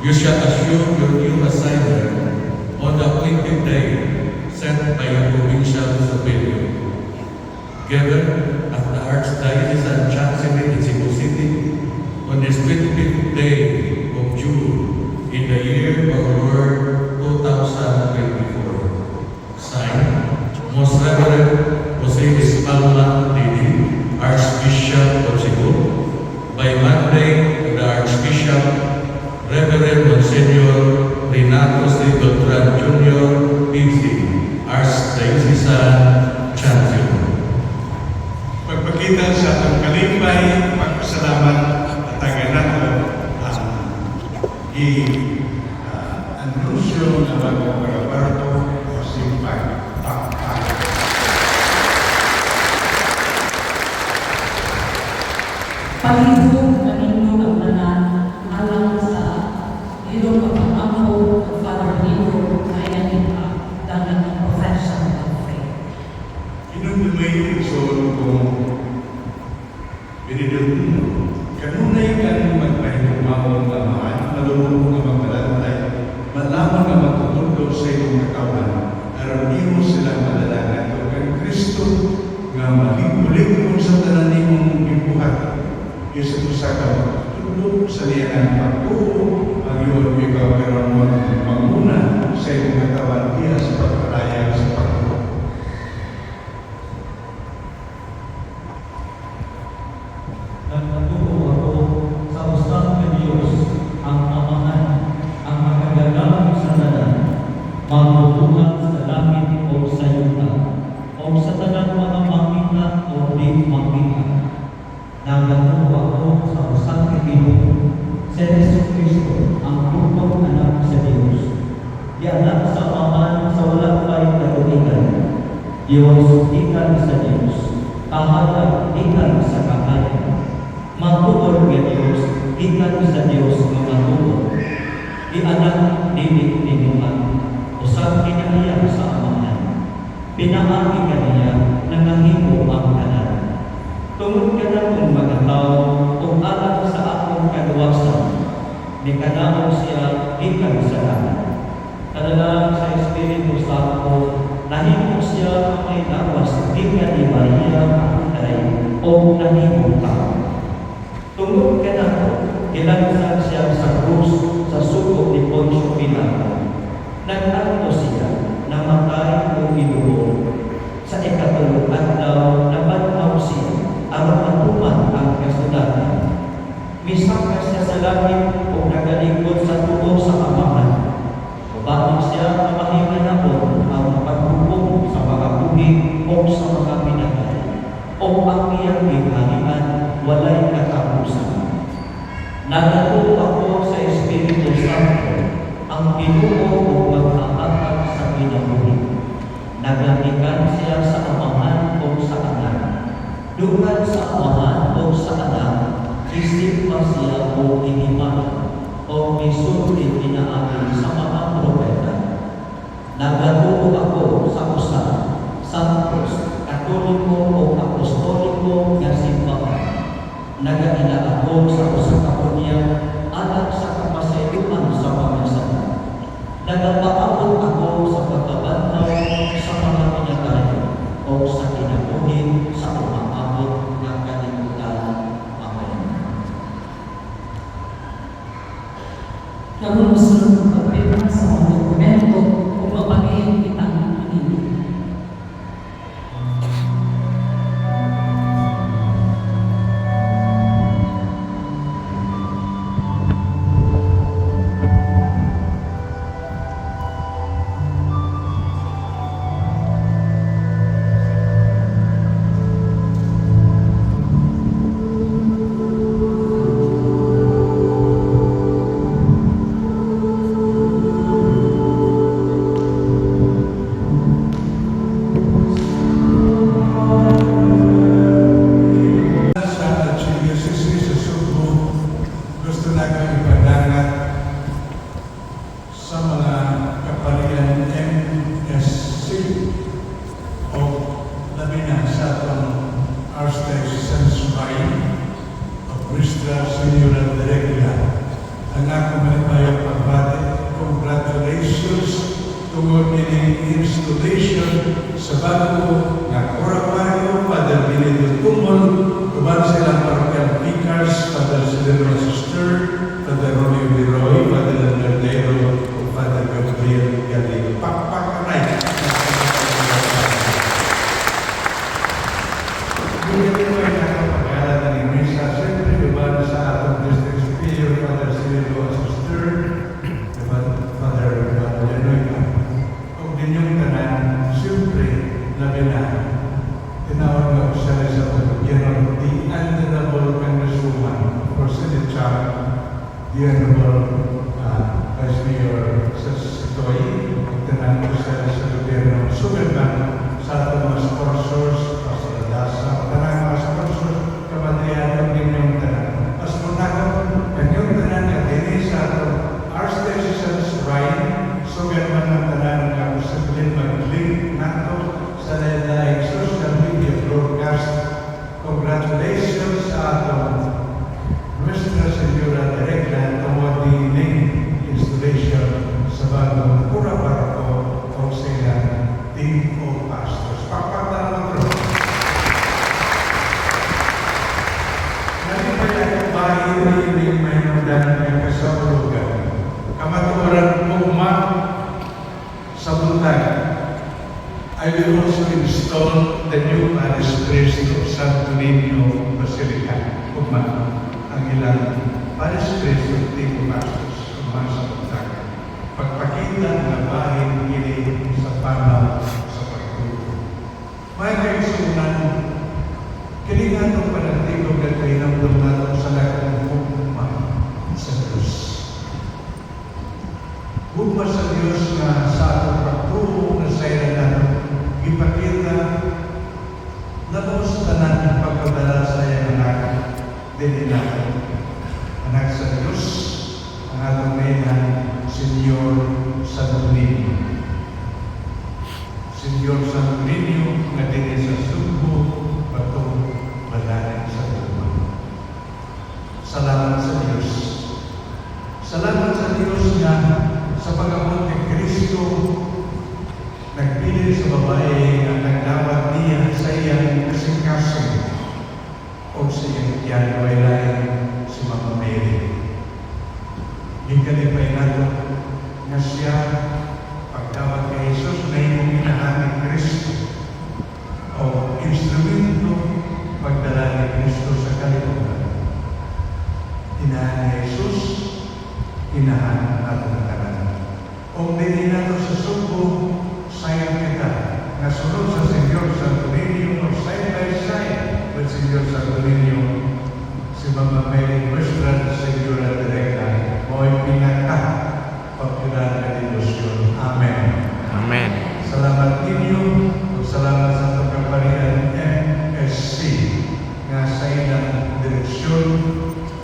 You shall assume your new assignment on the appointed day set by your provincial superior. Given at the Archdiocesan Chancery in Cebu City on this 25th day of June in the year of our Lord 2024. Signed, Most Reverend Jose Espalma Didi, Archbishop of Cebu, by Monday of the Archbishop, Reverend Monsignor Renato C. Beltran Jr., PC, Archdiocesan Chancellor. Pagpakita sa atong kalimbay, pagpasalamat at taganato ang i-anunsyo ng bagong pagabarto o simpag takpak. Palihog na ninyo ang tanan alang sa ilong pag-ampo at Father Nino na iyanita dalang ng profession of faith. Inumay iso kung binidun kanunay kan magpahinumawang lamaan, malulong nga magbalantay, malaman nga magtutulog sa iyong katawan, aram imo silang madalagan ito kang Kristo nga mahibulig mo sa tanan imong ibuhat. Isa to sa katulog sa liyanang pagtuo, ang iyong ikaw karoon magmuna sa iyong katawan iya sa pagpalaya sa pagtuo. Nagpatuo ako sa usap ng Diyos, ang amahan, ang makagagamit sa tanan, magbubuhat sa langit o sa yuta, o sa tanan mga makita o di makita. Nagpatuo ako sa usap ng Ginoo, si Jesucristo, ang tutong anak sa Diyos. Di anak sa amahan sa walang pa'y katunigan. Diyos, ikan sa Diyos, kahayag, ikan sa kahayag. Magtuod nga Diyos, ikan sa Diyos nga magtuod. Di anak, dinig ninuman, usap kinaiyak sa amahan. Pinaagi ka niya, nangahimo ang tanan. Tungod ka na kung mga tao, kung alam sa akong kaluwasan, ni kanaon siya, ikan sa tanan. Kadalang sa Espiritu Santo, nahimo siya may lawas, ikan ni Maria Magdalena, o nahimo tao. Tungod ka na po, ilagsan siya sa krus sa suko ni Poncio Pilato. Nag-akto siya, namatay o inuo. Sa ikatulog adlaw, nabanaw siya, aron matuman ang kasudatan. Misaka siya sa langit o nagalingkod sa tubo sa amahan. Bago siya mamahinga na po ang pagpupong sa mga buhi o sa mga pinatay. O ang iyang ginhalian, walay katapusan. Nagatuo ako sa Espiritu Santo, ang Ginoo o mag-aakag sa kinabuhi. Naglamikan siya sa amahan o sa anak. Duman sa amahan o sa anak, isip pa siya o iniman, o misulti inaagi sa mga propeta. Nagatuo ako sa usa, santos, katoliko o apostoliko nga simbahan. Nagaila ako sa usa ka punya alang sa kapasayuan sa pamasan. Nagapaabot ako sa pagkabantaw sa mga pinatay o sa kinabuhi sa umaabot ng kalimutan. Amen. Karon sunod ang pagpirma sa mga dokumento kung mapangin kitang pinili. Jesus tungod ini installation sa bago nga orawaryo, Father Benito Tumol, tuban silang parokyal vicars, Father Silvano Sister, Father Romeo Biroy, Father Nardero, o Father Gabriel Galego. Pakpakanay! Hindi ko ay nakapag-alala ni Misa, siyempre tuban sa atong District Superior, Father Silvano Sister, Father Gabriel. Kung dinyong tanan, siyempre, labi na, tinawag nga ko siya sa pag-gobyerno, the Honorable Congresswoman for Senate Chap, the Honorable Vice Mayor Sitoy, tanan ko siya sa gobyerno, sugat sa ating mga sponsors, sa Dasa, tanan mga sponsors, kamadriyan ng dinyong tanan. As mo na kanyong tanan nga dini sa atong Archdiocese Shrine, sugat man ang tanan nga posibleng mag-link nato sa lain-laing social media broadcast. Congratulations sa atong Nuestra Señora Directa tungod dining installation sa bagong Pura Barako o sa ilang team of pastors. Pakpatan ng bro. Nalipay ang bahay rin may nundan ng kasabulugan. Kamaturan ugma sa buntag. I will also install the new parish priest of Santo Niño Basilica. Ugma, ang ilang parish priest of Timo Pastors, ugma sa buntag. Pagpakita na bahin ini sa panaw sa pagtulog. May kaisunan, kilingan ng panagtigog at kainamdom natin sa lakong ugma sa Diyos. Ugma sa Diyos na sa atong pagtulog na sayra natin ipakita na sa tanan ng pagkabala sa iyang anak din natin. Anak sa Diyos, ang atong nainan, Senyor Santo Niño. Senyor Santo Niño, nga din sa Subo, patong balanin sa Duma. Salamat sa Diyos. Salamat sa Diyos nga sa pag-amot ni Kristo nagpili sa babae na nagdawat niya sa iyang kasing-kasing o sa iyang tiyano ay lain si Mama Mary. Ikalipay nato na siya pagdawat kay Jesus na iyong inahan ni Kristo o instrumento pagdala ni Kristo sa kalimutan. Inahan ni Jesus, inahan nato na kanan. O hindi nato sa subo, sayang kita na sunod sa Senyor Santo Niño o side by side with Senyor Santo Niño si Mama Mary Nuestra Señora Directa mo'y pinaka popular na devotion. Amen. Amen. Salamat ninyo o salamat sa itong kaparihan MSC nga sa ilang direksyon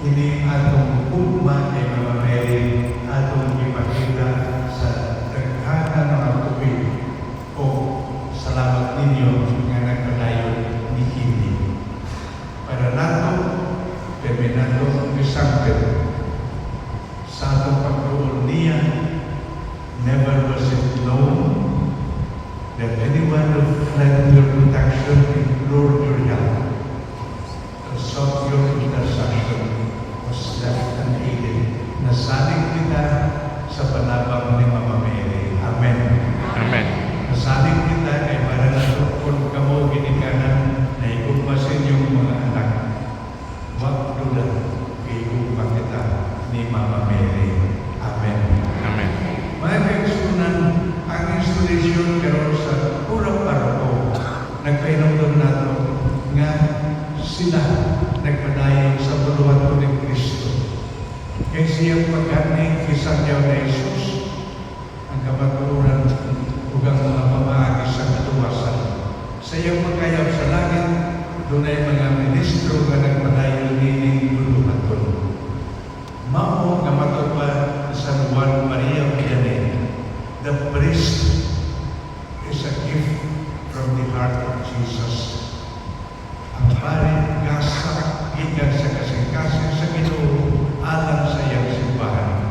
ini atong ugma kay Mama Mary atong ipakita sa taghanan ng tubig o salamat ninyo nga nagpadayon ni Hindi. Para nato, kami nato isangkit sa atong pagtuon niya, never was it known that anyone who fled your protection implored your help and sought your intercession was left unaided. Nasalig kita sa panabang ni Mama Mary. Amen. Amen. Nasalig kita kay para natukon kamo ginikanan na ikumpasin yung mga anak. Huwag duda kay ikumpang kita ni Mama Mary. Amen. Amen. Mga kaisunan, ang installation karon sa Pura Barako, nagpainamdam nato nga sila nagpadayon sa buluhan ni Kristo. Kaya siyang pagkani kisangyaw na Jesus, ang kamaturan ug ang mga pamaagi sa katuwasan. Sa iyang pagkayap sa langit, doon ay mga ministro nga nagpadayon nining buluhan. Mao nga matupad sa Juan Maria Vianney, the priest is a gift from the heart of Jesus. Ang pare gasa gikan sa kasing-kasing sa Ginoo alang sa iyang simbahan.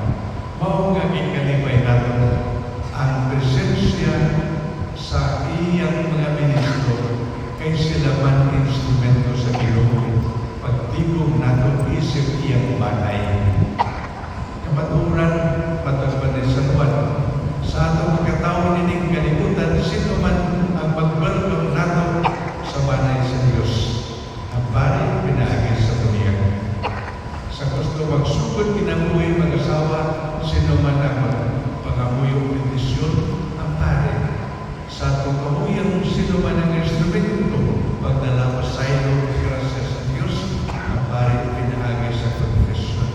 Mao nga gikalipay naton instrumento sa Ginoo. Pagtigom nato isip iyang banay. Kamaturan, matagpan ni San Juan, sa atong pagkatao nining kalibutan, sino man ang mag-welcome nato sa banay sa Diyos. Ang banay pinaagi sa dunia. Sa gusto magsugod kinabuhi mag-asawa, sino man ang pangamuyong bendisyon, ang pare. Sa atong kamuyang sino man ang instrumento, pagdala pasaylo, grasya sa Diyos, ang pare pinaagi sa confession.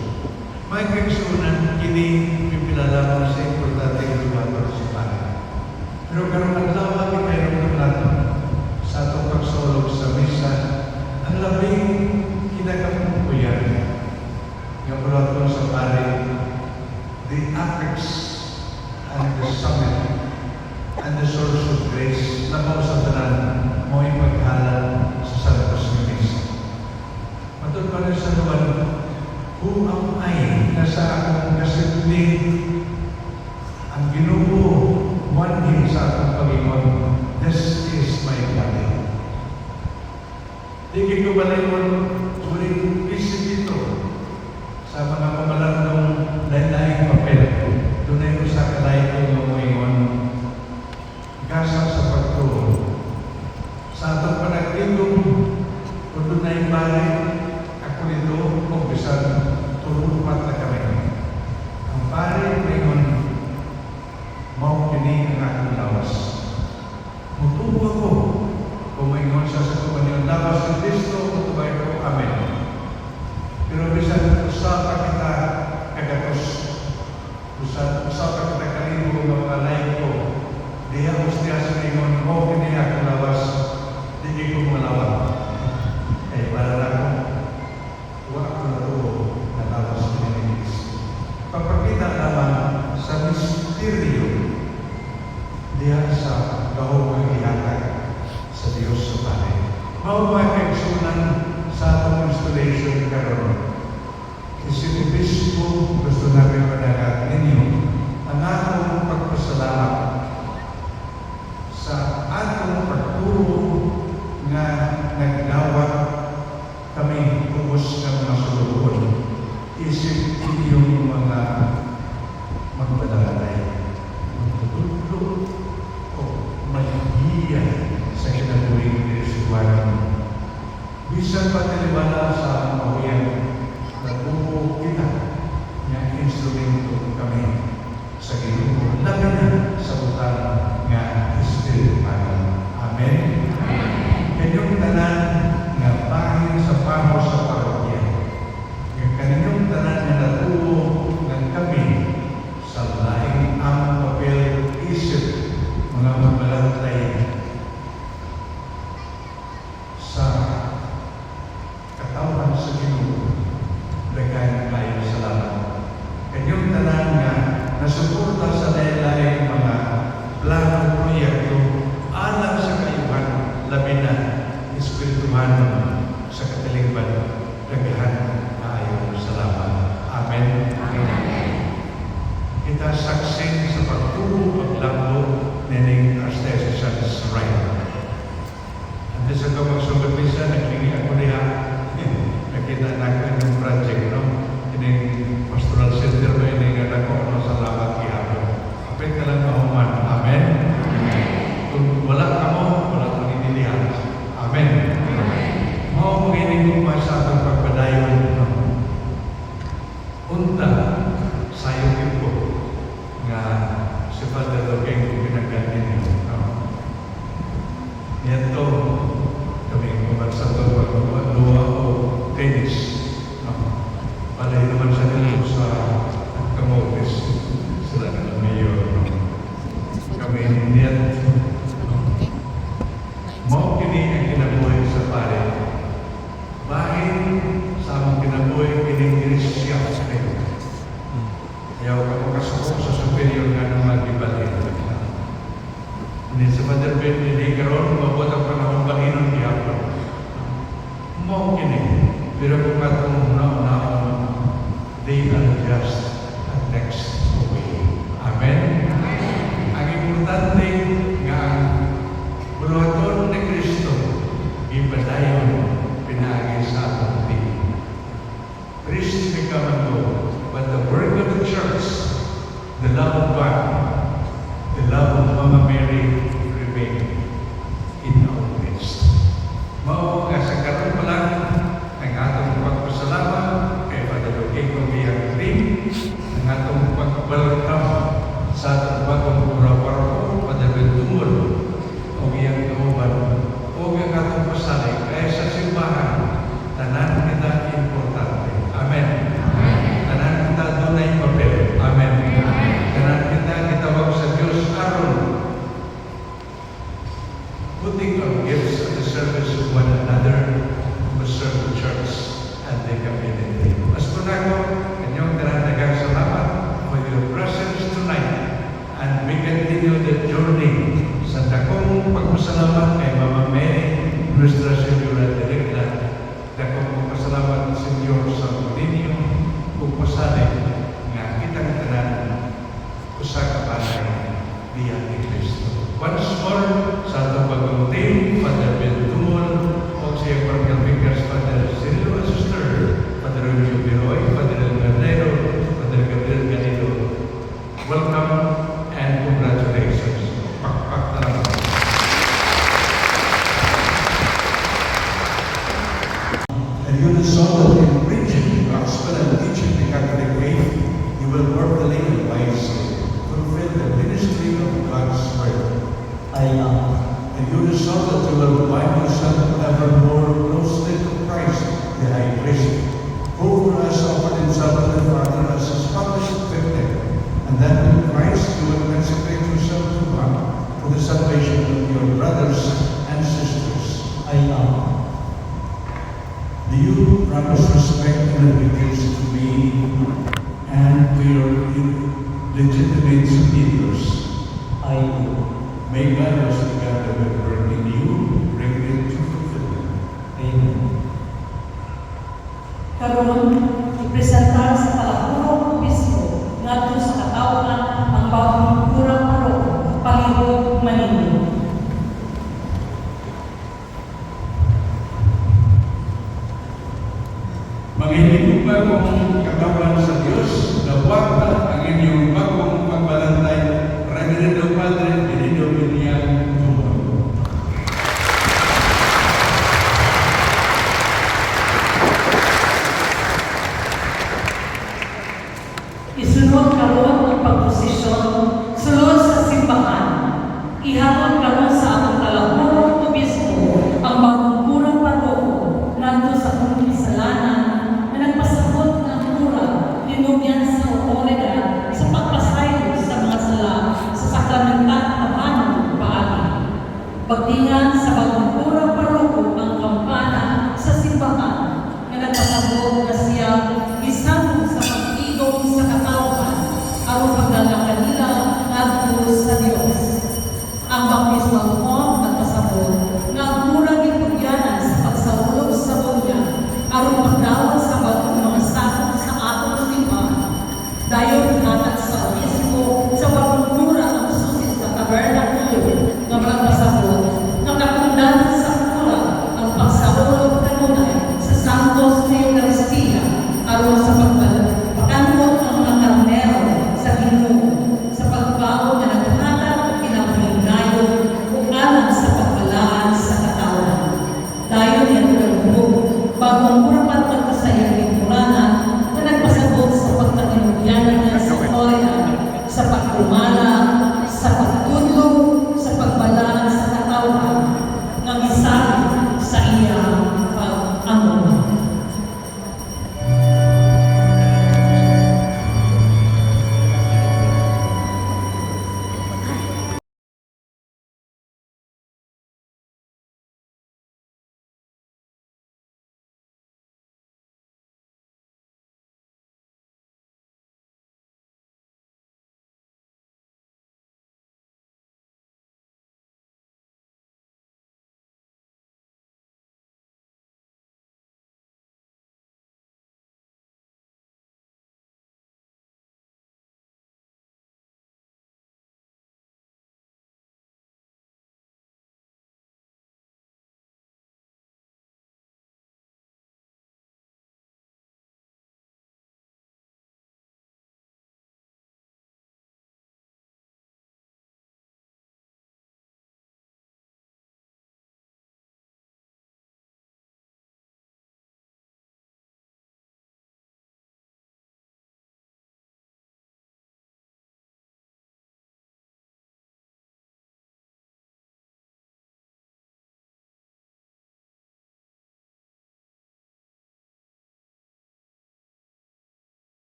May kaigsunan, kini pipilalaman sa importante lumato si pare. Pero karong adlaw kita mayroon natin sa atong pagsulog sa misa, ang labing kinakapupuyan yung pulaton sa pare, the apex and the summit and the source of grace na mo sa tanan mo yung paghalan sa Santos ng Misa. Matod pa rin sa naman, who am I na sa akong kasimling ang Ginoo manhin sa akong Panginoon, this is my body. Di ko balayon turing isip ito sa mga pamalandong lain-laing papel. Doon ay usa ka lain ko ng Panginoon. Gasa sa pagturo. Sa atong panagtigong, kung doon ay pare, ako nito, kung bisan, turupat na kami. Ang pare, Panginoon, mau kini ang aking lawas. Mutubo ako, kung Panginoon siya sa kumaniyong lawas ng Kristo, mutubay ko, Amen. Pero bisan usapa kita kagatos, usapa kita kalibo ng mga lain ko, diya ustia sa Panginoon, mau kini akong lawas, di ko malawat. Eh, para lang wala ko na ito na lawas ng Panginoon. Papakita naman sa misteryo diya sa gahong ang ihatag sa Diyos sa Pare. Mauwa kaigsunan sa atong installation karon. Kasi Obispo gusto namin managat ninyo ang atong pagpasalamat sa atong pagturo nga nagdawat kami ubos ng mga sulubon. Isip inyong mga magpadalay. Magtutulog o mahihiya sa kinabuhing Diyos-Tuwan. Bisan patiliwala sa mahuyan, nagbubuo kita ng instrumento kami sa Ginoo. Labi na sa utang nga Espiritu Santo. Amen? Kanyong tanan nga bahin sa pamo sa parokya. Kanyong tanan nga natuo ng kami sa laing ang papel isip mga mabalantay sa katawan sa Ginoo. Daghan kayo salamat. Kanyong tanan nga nasuporta sa lain-laing mga plano, proyekto, alang sa kayuhan, labi na, Espirituhan sa katilingban, daghan kayo salamat. Amen. Kita saksing sa pagturo, paglambo, nining Archdiocese Right. At sa kamagsugat misa, naglingi ako niya, nakita na ko yung project, no? Ining pastoral center, no? Ining anak ko, no? Salamat kaya. Kapit ka lang mahuman. Amen? Kung wala ka mo, wala kang inilihan. Amen? Mau mengiring mo sa atong pagpadayon, no? Unta, sayo ko nga si Father Logeng pinagkanin, no? Niyato, kami kumagsatong pagluwa o tennis, no? Palay naman sa nito sa Camotes, sila na mayor, no? Kami niyat, no? Mau kini ang kinabuhay sa pare. Bahin sa among kinabuhay kining Grisya. Ayaw ka makasukok sa superior nga ng magibalik. Hindi sa Father Ben, hindi karoon, mabot ang panahon bahinon gihapon. Mau kini, pero kung atong una-una, they are just a text away. Amen? Ang importante nga ang buluhaton ni Kristo, ipadayon diya ni Kristo. Once more, sa atong pag-contain, Father Ben Tumol, o siya Parking Vickers, Father Cirilo Asuster, Father Romeo Biroy, Father El Gardero, Father Gabriel Ganilo. Welcome and congratulations. Pakpak na lang. And you resolve that in preaching the gospel and teaching the Catholic faith, you will work the lady wisely, fulfill the ministry of God's word. I am. And you resolve that you will bind yourself ever more closely to Christ, the high priest, who for us offered himself to the Father as a spotless victim, and that with Christ you will consecrate yourself to God for the salvation of your brothers and sisters. I am. Do you promise respect and obedience to me and to your legitimate superiors? I do. May God, as the God of ever in you, bring it to fulfillment. Amen. Karon, ipresentar sa kalahurong obispo ngadto sa katawhan ang bagong kurang parok palihog Manila. Mga hinigugma kong